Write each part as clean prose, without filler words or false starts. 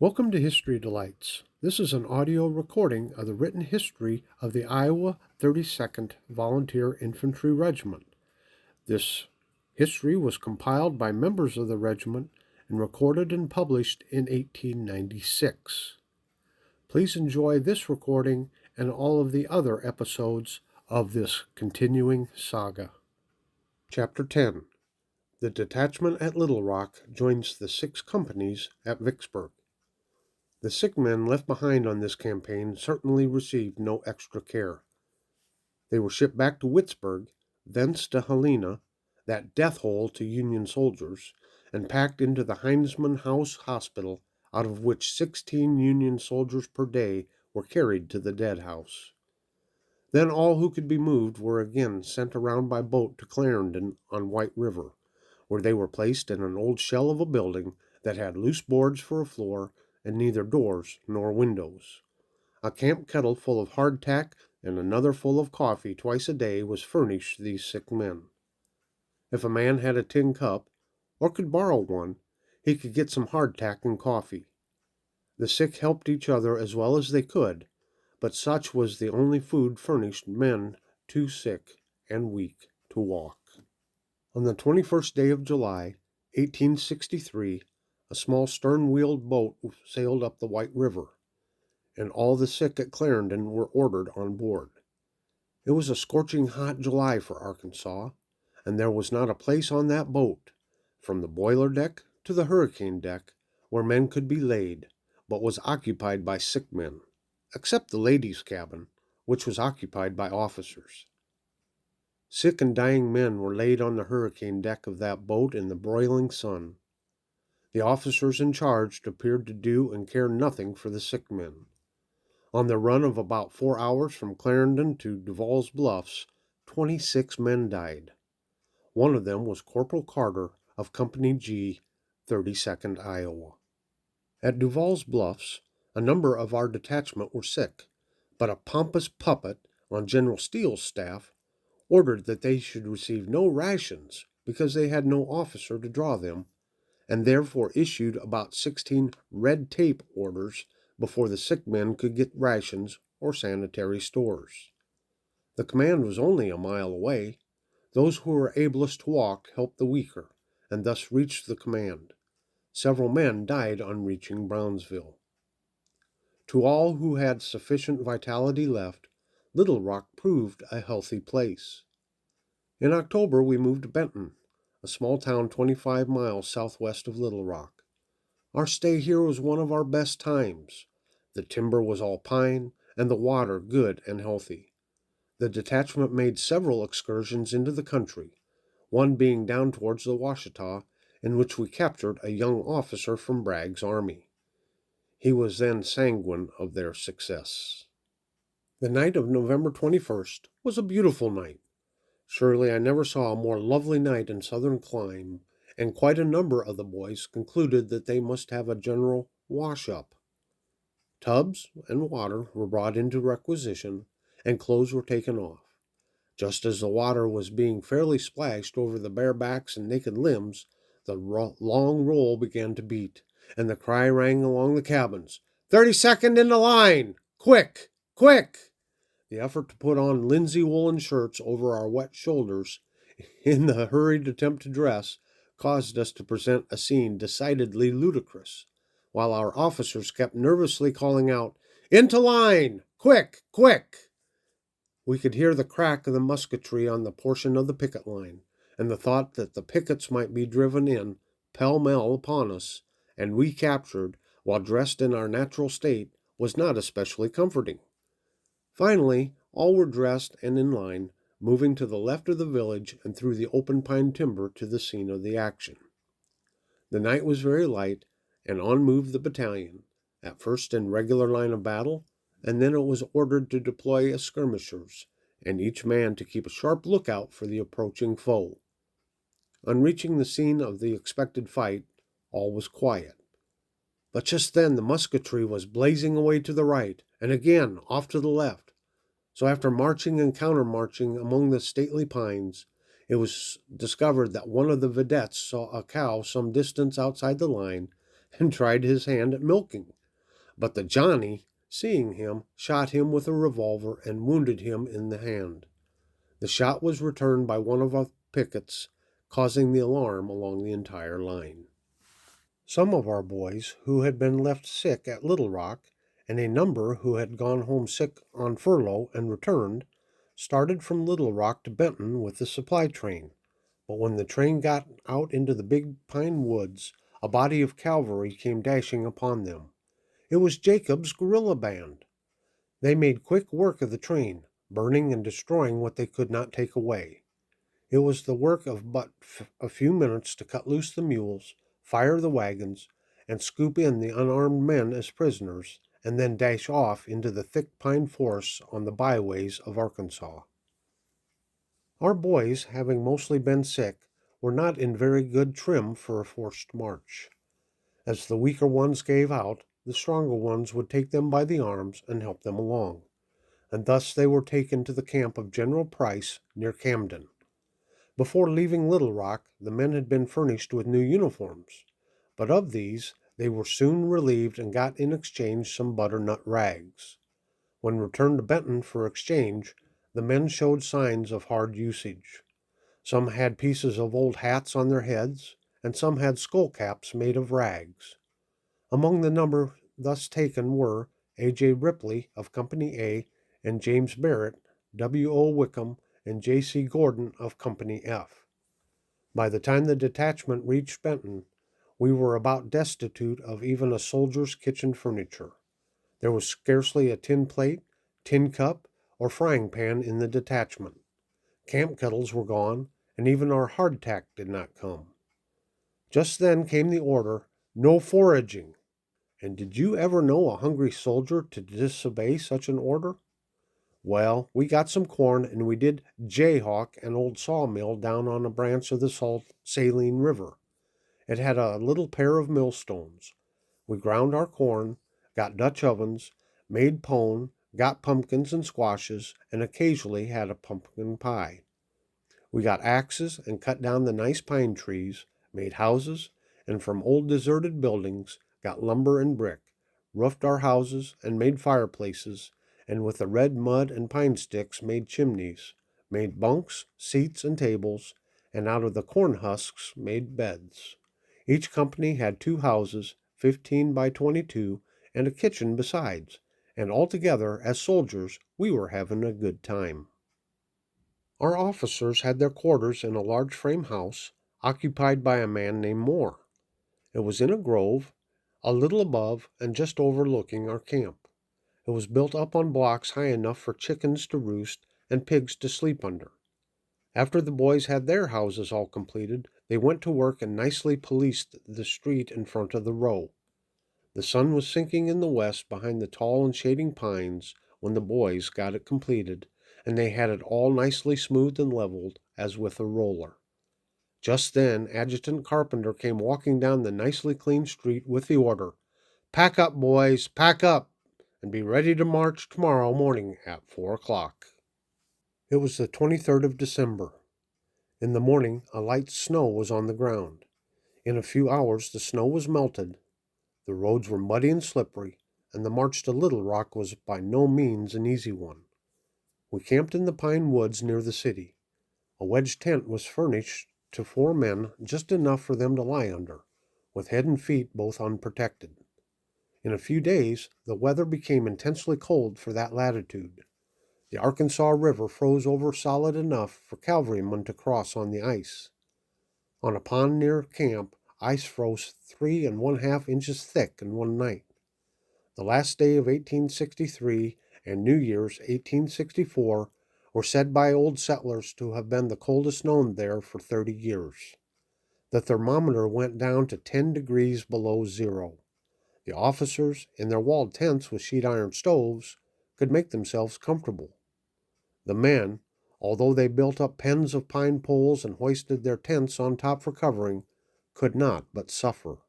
Welcome to History Delights. This is an audio recording of the written history of the Iowa 32nd Volunteer Infantry Regiment. This history was compiled by members of the regiment and recorded and published in 1896. Please enjoy this recording and all of the other episodes of this continuing saga. Chapter 10. The detachment at Little Rock joins the 6 companies at Vicksburg. The sick men left behind on this campaign certainly received no extra care. They were shipped back to Witzburg, thence to Helena, that death hole to Union soldiers, and packed into the Heinzman House Hospital, out of which 16 Union soldiers per day were carried to the dead house. Then all who could be moved were again sent around by boat to Clarendon on White River, where they were placed in an old shell of a building that had loose boards for a floor and neither doors nor windows. A camp kettle full of hardtack and another full of coffee twice a day was furnished these sick men. If a man had a tin cup, or could borrow one, he could get some hardtack and coffee. The sick helped each other as well as they could, but such was the only food furnished men too sick and weak to walk. On the 21st day of July, 1863, a small stern-wheeled boat sailed up the White River, and all the sick at Clarendon were ordered on board. It was a scorching hot July for Arkansas, and there was not a place on that boat, from the boiler deck to the hurricane deck, where men could be laid, but was occupied by sick men, except the ladies' cabin, which was occupied by officers. Sick and dying men were laid on the hurricane deck of that boat in the broiling sun. The officers in charge appeared to do and care nothing for the sick men. On the run of about 4 hours from Clarendon to Duval's Bluffs, 26 men died. One of them was Corporal Carter of Company G, 32nd Iowa. At Duval's Bluffs, a number of our detachment were sick, but a pompous puppet on General Steele's staff ordered that they should receive no rations because they had no officer to draw them, and therefore issued about 16 red tape orders before the sick men could get rations or sanitary stores. The command was only a mile away. Those who were ablest to walk helped the weaker, and thus reached the command. Several men died on reaching Brownsville. To all who had sufficient vitality left, Little Rock proved a healthy place. In October we moved to Benton, a small town 25 miles southwest of Little Rock. Our stay here was one of our best times. The timber was all pine, and the water good and healthy. The detachment made several excursions into the country, one being down towards the Washita, in which we captured a young officer from Bragg's army. He was then sanguine of their success. The night of November 21st was a beautiful night. Surely I never saw a more lovely night in southern clime, and quite a number of the boys concluded that they must have a general wash-up. Tubs and water were brought into requisition, and clothes were taken off. Just as the water was being fairly splashed over the bare backs and naked limbs, the long roll began to beat, and the cry rang along the cabins, 32nd in the line! Quick! Quick! The effort to put on linsey woolen shirts over our wet shoulders in the hurried attempt to dress caused us to present a scene decidedly ludicrous, while our officers kept nervously calling out, "Into line! Quick! Quick!" We could hear the crack of the musketry on the portion of the picket line, and the thought that the pickets might be driven in pell-mell upon us, and we captured, while dressed in our natural state, was not especially comforting. Finally, all were dressed and in line, moving to the left of the village and through the open pine timber to the scene of the action. The night was very light, and on moved the battalion, at first in regular line of battle, and then it was ordered to deploy as skirmishers, and each man to keep a sharp lookout for the approaching foe. On reaching the scene of the expected fight, all was quiet. But just then the musketry was blazing away to the right, and again off to the left. So after marching and counter-marching among the stately pines, it was discovered that one of the vedettes saw a cow some distance outside the line, and tried his hand at milking. But the Johnny, seeing him, shot him with a revolver and wounded him in the hand. The shot was returned by one of our pickets, causing the alarm along the entire line. Some of our boys who had been left sick at Little Rock, and a number who had gone home sick on furlough and returned, started from Little Rock to Benton with the supply train. But when the train got out into the big pine woods, a body of cavalry came dashing upon them. It was Jacob's guerrilla band. They made quick work of the train, burning and destroying what they could not take away. It was the work of but a few minutes to cut loose the mules, fire the wagons, and scoop in the unarmed men as prisoners, and then dash off into the thick pine forests on the byways of Arkansas. Our boys, having mostly been sick, were not in very good trim for a forced march. As the weaker ones gave out, the stronger ones would take them by the arms and help them along, and thus they were taken to the camp of General Price near Camden. Before leaving Little Rock, the men had been furnished with new uniforms, but of these they were soon relieved and got in exchange some butternut rags. When returned to Benton for exchange, the men showed signs of hard usage. Some had pieces of old hats on their heads, and some had skull caps made of rags. Among the number thus taken were A.J. Ripley of Company A and James Barrett, W.O. Wickham, and J.C. Gordon of Company F. By the time the detachment reached Benton, we were about destitute of even a soldier's kitchen furniture. There was scarcely a tin plate, tin cup, or frying pan in the detachment. Camp kettles were gone, and even our hardtack did not come. Just then came the order, "No foraging." And did you ever know a hungry soldier to disobey such an order? Well, we got some corn, and we did jayhawk an old sawmill down on a branch of the Saline River. It had a little pair of millstones. We ground our corn, got Dutch ovens, made pone, got pumpkins and squashes, and occasionally had a pumpkin pie. We got axes and cut down the nice pine trees, made houses, and from old deserted buildings got lumber and brick, roofed our houses and made fireplaces, and with the red mud and pine sticks made chimneys, made bunks, seats, and tables, and out of the corn husks made beds. Each company had 2 houses, 15 by 22, and a kitchen besides, and altogether, as soldiers, we were having a good time. Our officers had their quarters in a large frame house occupied by a man named Moore. It was in a grove, a little above and just overlooking our camp. It was built up on blocks high enough for chickens to roost and pigs to sleep under. After the boys had their houses all completed, they went to work and nicely policed the street in front of the row. The sun was sinking in the west behind the tall and shading pines when the boys got it completed, and they had it all nicely smoothed and leveled as with a roller. Just then Adjutant Carpenter came walking down the nicely clean street with the order, "Pack up, boys, pack up, and be ready to march tomorrow morning at 4 o'clock." It was the 23rd of December. In the morning a light snow was on the ground. In a few hours the snow was melted. The roads were muddy and slippery, and the march to Little Rock was by no means an easy one. We camped in the pine woods near the city. A wedge tent was furnished to 4 men, just enough for them to lie under, with head and feet both unprotected. In a few days, the weather became intensely cold for that latitude. The Arkansas River froze over solid enough for cavalrymen to cross on the ice. On a pond near camp, ice froze 3½ inches thick in one night. The last day of 1863 and New Year's 1864 were said by old settlers to have been the coldest known there for 30 years. The thermometer went down to 10 degrees below zero. The officers, in their walled tents with sheet iron stoves, could make themselves comfortable. The men, although they built up pens of pine poles and hoisted their tents on top for covering, could not but suffer.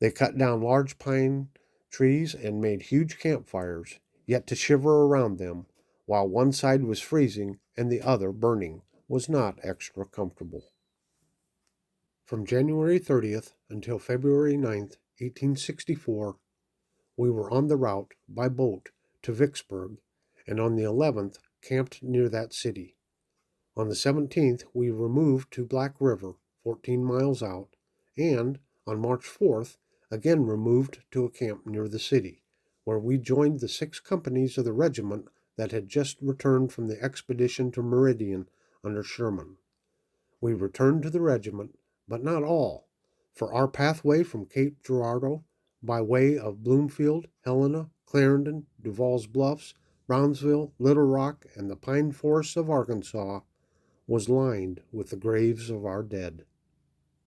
They cut down large pine trees and made huge campfires, yet to shiver around them, while one side was freezing and the other burning, was not extra comfortable. From January 30th until February 9th, 1864, we were on the route by boat to Vicksburg, and on the 11th camped near that city. On the 17th, we removed to Black River, 14 miles out, and on March 4th, again removed to a camp near the city, where we joined the 6 companies of the regiment that had just returned from the expedition to Meridian under Sherman. We returned to the regiment, but not all, for our pathway from Cape Girardeau, by way of Bloomfield, Helena, Clarendon, Duval's Bluffs, Brownsville, Little Rock, and the pine forests of Arkansas, was lined with the graves of our dead.